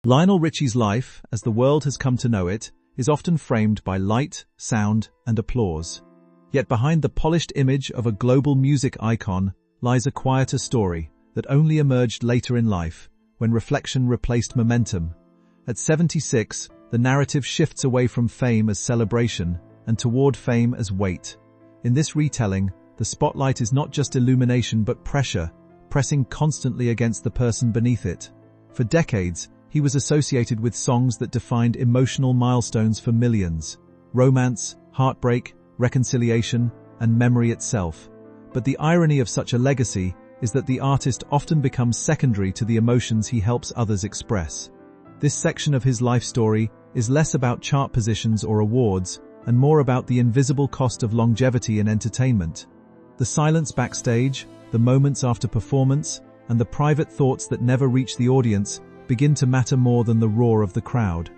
Lionel Richie's life, as the world has come to know it, is often framed by light, sound, and applause. Yet behind the polished image of a global music icon lies a quieter story that only emerged later in life, when reflection replaced momentum. At 76, the narrative shifts away from fame as celebration and toward fame as weight. In this retelling, the spotlight is not just illumination but pressure, pressing constantly against the person beneath it. For decades, he was associated with songs that defined emotional milestones for millions: romance, heartbreak, reconciliation, and memory itself. But the irony of such a legacy is that the artist often becomes secondary to the emotions he helps others express. This section of his life story is less about chart positions or awards, and more about the invisible cost of longevity in entertainment. The silence backstage, the moments after performance, and the private thoughts that never reach the audience begin to matter more than the roar of the crowd.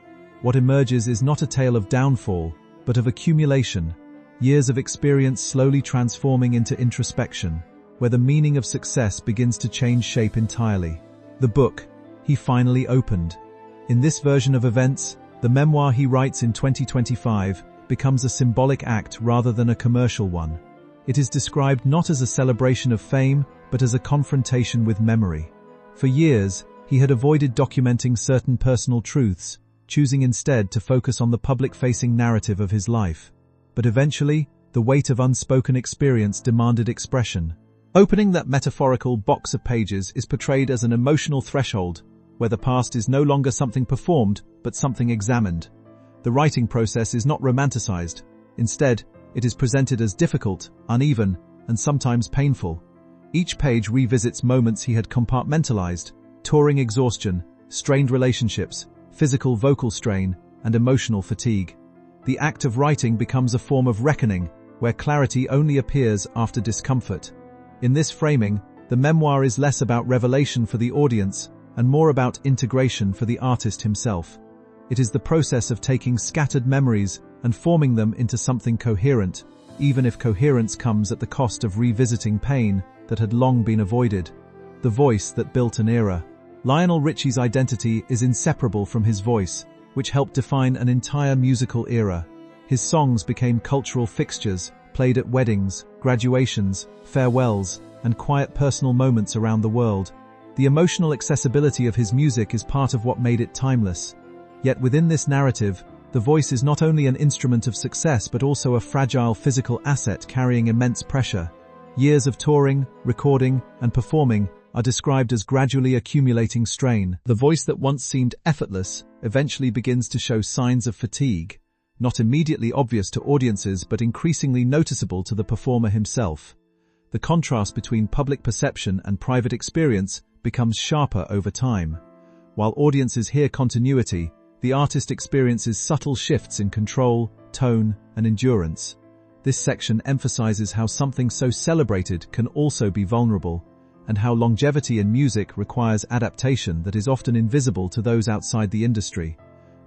What emerges is not a tale of downfall, but of accumulation, years of experience slowly transforming into introspection, where the meaning of success begins to change shape entirely. The book he finally opened. In this version of events, the memoir he writes in 2025 becomes a symbolic act rather than a commercial one. It is described not as a celebration of fame, but as a confrontation with memory. For years, he had avoided documenting certain personal truths, choosing instead to focus on the public-facing narrative of his life. But eventually, the weight of unspoken experience demanded expression. Opening that metaphorical box of pages is portrayed as an emotional threshold, where the past is no longer something performed, but something examined. The writing process is not romanticized. Instead, it is presented as difficult, uneven, and sometimes painful. Each page revisits moments he had compartmentalized: touring exhaustion, strained relationships, physical vocal strain, and emotional fatigue. The act of writing becomes a form of reckoning, where clarity only appears after discomfort. In this framing, the memoir is less about revelation for the audience and more about integration for the artist himself. It is the process of taking scattered memories and forming them into something coherent, even if coherence comes at the cost of revisiting pain that had long been avoided. The voice that built an era. Lionel Richie's identity is inseparable from his voice, which helped define an entire musical era. His songs became cultural fixtures, played at weddings, graduations, farewells, and quiet personal moments around the world. The emotional accessibility of his music is part of what made it timeless. Yet within this narrative, the voice is not only an instrument of success but also a fragile physical asset carrying immense pressure. Years of touring, recording, and performing are described as gradually accumulating strain. The voice that once seemed effortless eventually begins to show signs of fatigue, not immediately obvious to audiences but increasingly noticeable to the performer himself. The contrast between public perception and private experience becomes sharper over time. While audiences hear continuity, the artist experiences subtle shifts in control, tone, and endurance. This section emphasizes how something so celebrated can also be vulnerable, and how longevity in music requires adaptation that is often invisible to those outside the industry.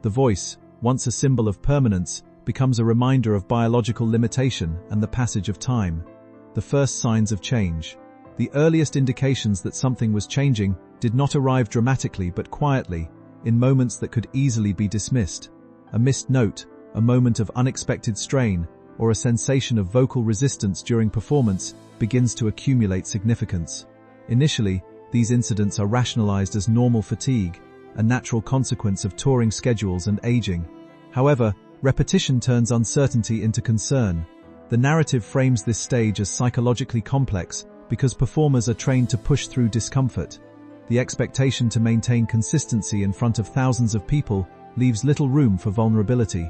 The voice, once a symbol of permanence, becomes a reminder of biological limitation and the passage of time. The first signs of change. The earliest indications that something was changing did not arrive dramatically but quietly, in moments that could easily be dismissed. A missed note, a moment of unexpected strain, or a sensation of vocal resistance during performance begins to accumulate significance. Initially, these incidents are rationalized as normal fatigue, a natural consequence of touring schedules and aging. However, repetition turns uncertainty into concern. The narrative frames this stage as psychologically complex because performers are trained to push through discomfort. The expectation to maintain consistency in front of thousands of people leaves little room for vulnerability.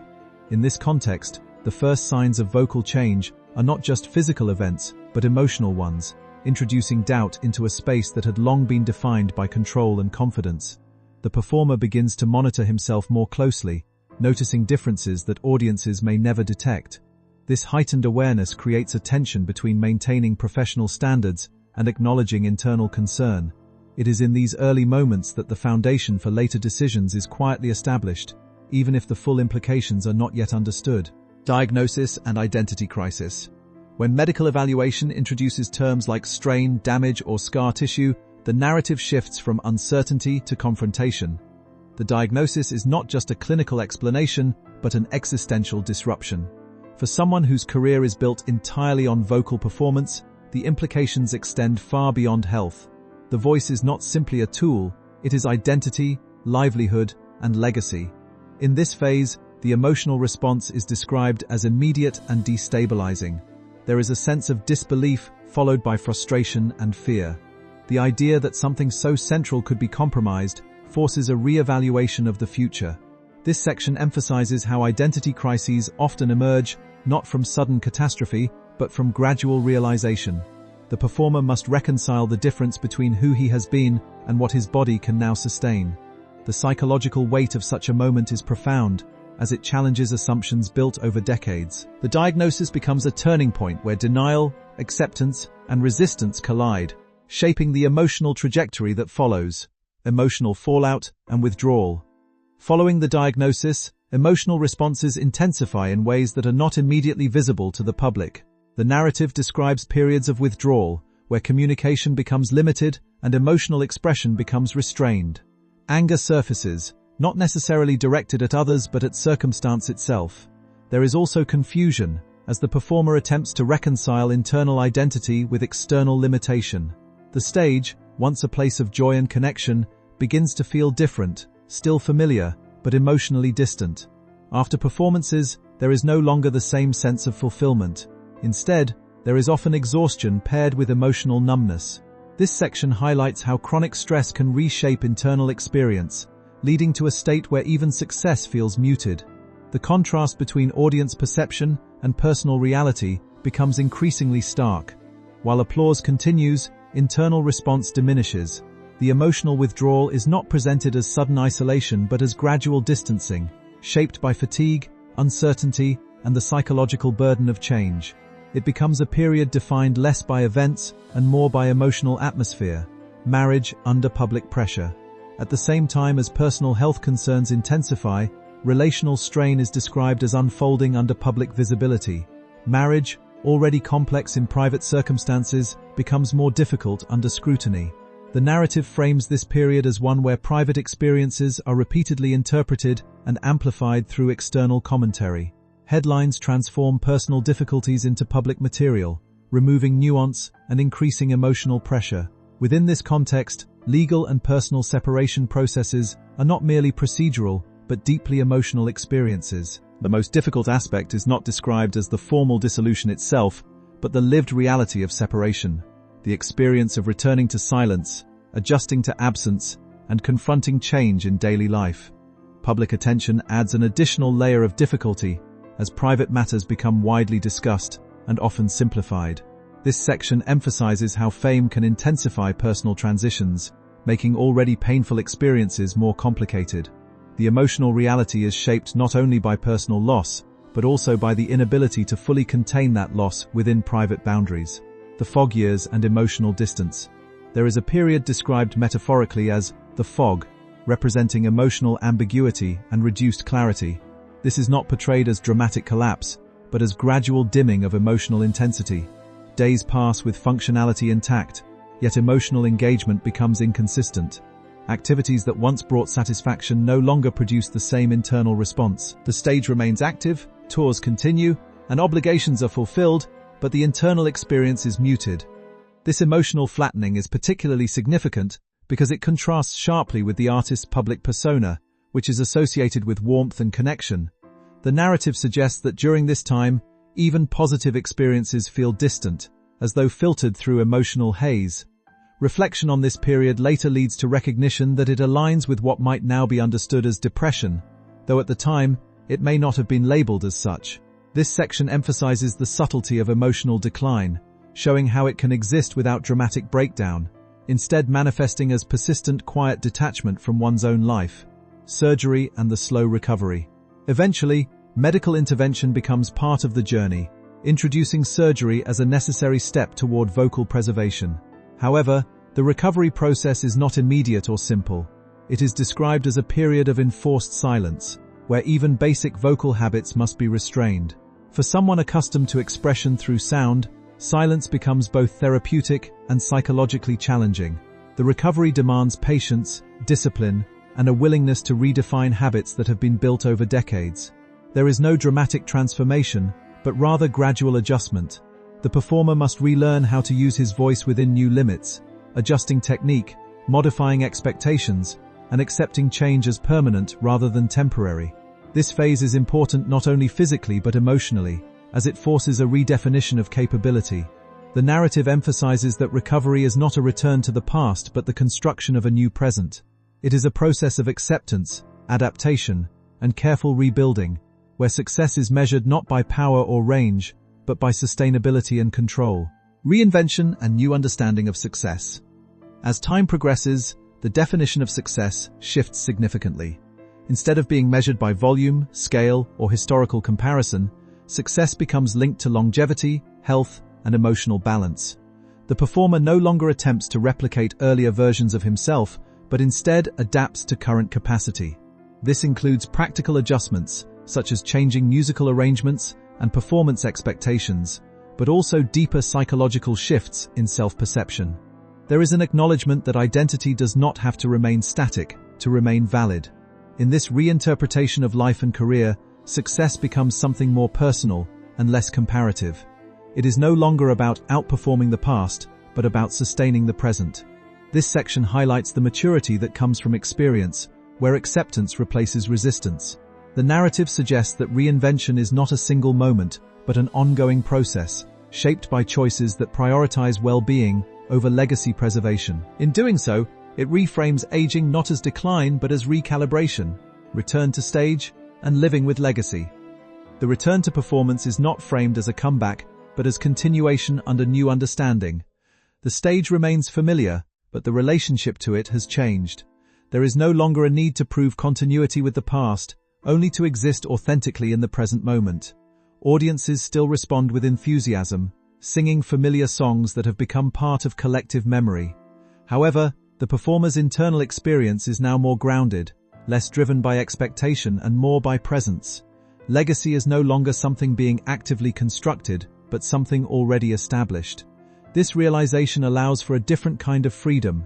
In this context, the first signs of vocal change are not just physical events, but emotional ones, introducing doubt into a space that had long been defined by control and confidence. The performer begins to monitor himself more closely, noticing differences that audiences may never detect. This heightened awareness creates a tension between maintaining professional standards and acknowledging internal concern. It is in these early moments that the foundation for later decisions is quietly established, even if the full implications are not yet understood. Diagnosis and identity crisis. When medical evaluation introduces terms like strain, damage, or scar tissue, the narrative shifts from uncertainty to confrontation. the diagnosis is not just a clinical explanation, but an existential disruption. For someone whose career is built entirely on vocal performance, the implications extend far beyond health. The voice is not simply a tool, it is identity, livelihood, and legacy. In this phase, the emotional response is described as immediate and destabilizing. There is a sense of disbelief followed by frustration and fear. The idea that something so central could be compromised forces a re-evaluation of the future. This section emphasizes how identity crises often emerge not from sudden catastrophe, but from gradual realization. The performer must reconcile the difference between who he has been and what his body can now sustain. The psychological weight of such a moment is profound, as it challenges assumptions built over decades. The diagnosis becomes a turning point where denial, acceptance, and resistance collide, shaping the emotional trajectory that follows: emotional fallout and withdrawal. Following the diagnosis, emotional responses intensify in ways that are not immediately visible to the public. The narrative describes periods of withdrawal, where communication becomes limited and emotional expression becomes restrained. Anger surfaces, not necessarily directed at others but at circumstance itself. There is also confusion, as the performer attempts to reconcile internal identity with external limitation. The stage, once a place of joy and connection, begins to feel different, still familiar, but emotionally distant. After performances, there is no longer the same sense of fulfillment. Instead, there is often exhaustion paired with emotional numbness. This section highlights how chronic stress can reshape internal experience, leading to a state where even success feels muted. The contrast between audience perception and personal reality becomes increasingly stark. While applause continues, internal response diminishes. The emotional withdrawal is not presented as sudden isolation but as gradual distancing, shaped by fatigue, uncertainty, and the psychological burden of change. It becomes a period defined less by events and more by emotional atmosphere, marriage under public pressure. At the same time as personal health concerns intensify, relational strain is described as unfolding under public visibility. Marriage, already complex in private circumstances, becomes more difficult under scrutiny. The narrative frames this period as one where private experiences are repeatedly interpreted and amplified through external commentary. Headlines transform personal difficulties into public material, removing nuance and increasing emotional pressure. Within this context, legal and personal separation processes are not merely procedural, but deeply emotional experiences. The most difficult aspect is not described as the formal dissolution itself, but the lived reality of separation. The experience of returning to silence, adjusting to absence, and confronting change in daily life. Public attention adds an additional layer of difficulty, as private matters become widely discussed and often simplified. This section emphasizes how fame can intensify personal transitions, making already painful experiences more complicated. The emotional reality is shaped not only by personal loss, but also by the inability to fully contain that loss within private boundaries. The fog years and emotional distance. There is a period described metaphorically as the fog, representing emotional ambiguity and reduced clarity. This is not portrayed as dramatic collapse, but as gradual dimming of emotional intensity. Days pass with functionality intact, yet emotional engagement becomes inconsistent. Activities that once brought satisfaction no longer produce the same internal response. The stage remains active, tours continue, and obligations are fulfilled, but the internal experience is muted. This emotional flattening is particularly significant because it contrasts sharply with the artist's public persona, which is associated with warmth and connection. The narrative suggests that during this time, even positive experiences feel distant, as though filtered through emotional haze. Reflection on this period later leads to recognition that it aligns with what might now be understood as depression, though at the time, it may not have been labeled as such. This section emphasizes the subtlety of emotional decline, showing how it can exist without dramatic breakdown, instead manifesting as persistent quiet detachment from one's own life. Surgery and the slow recovery. Eventually, medical intervention becomes part of the journey, introducing surgery as a necessary step toward vocal preservation. However, the recovery process is not immediate or simple. It is described as a period of enforced silence, where even basic vocal habits must be restrained. For someone accustomed to expression through sound, silence becomes both therapeutic and psychologically challenging. The recovery demands patience, discipline, and a willingness to redefine habits that have been built over decades. There is no dramatic transformation, but rather gradual adjustment. The performer must relearn how to use his voice within new limits, adjusting technique, modifying expectations, and accepting change as permanent rather than temporary. This phase is important not only physically but emotionally, as it forces a redefinition of capability. The narrative emphasizes that recovery is not a return to the past but the construction of a new present. It is a process of acceptance, adaptation, and careful rebuilding, where success is measured not by power or range, but by sustainability and control. Reinvention and new understanding of success. As time progresses, the definition of success shifts significantly. Instead of being measured by volume, scale, or historical comparison, success becomes linked to longevity, health, and emotional balance. The performer no longer attempts to replicate earlier versions of himself, but instead adapts to current capacity. This includes practical adjustments, such as changing musical arrangements and performance expectations, but also deeper psychological shifts in self-perception. There is an acknowledgement that identity does not have to remain static to remain valid. In this reinterpretation of life and career, success becomes something more personal and less comparative. It is no longer about outperforming the past, but about sustaining the present. This section highlights the maturity that comes from experience, where acceptance replaces resistance. The narrative suggests that reinvention is not a single moment, but an ongoing process, shaped by choices that prioritize well-being over legacy preservation. In doing so, it reframes aging not as decline but as recalibration, return to stage, and living with legacy. The return to performance is not framed as a comeback, but as continuation under new understanding. The stage remains familiar, but the relationship to it has changed. There is no longer a need to prove continuity with the past, only to exist authentically in the present moment. Audiences still respond with enthusiasm, singing familiar songs that have become part of collective memory. However, the performer's internal experience is now more grounded, less driven by expectation and more by presence. Legacy is no longer something being actively constructed, but something already established. This realization allows for a different kind of freedom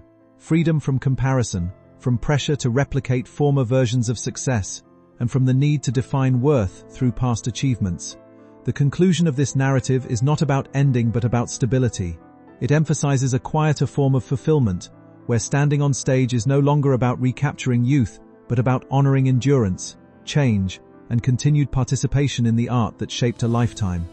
from comparison, from pressure to replicate former versions of success, and from the need to define worth through past achievements. The conclusion of this narrative is not about ending but about stability. It emphasizes a quieter form of fulfillment, where standing on stage is no longer about recapturing youth, but about honoring endurance, change, and continued participation in the art that shaped a lifetime.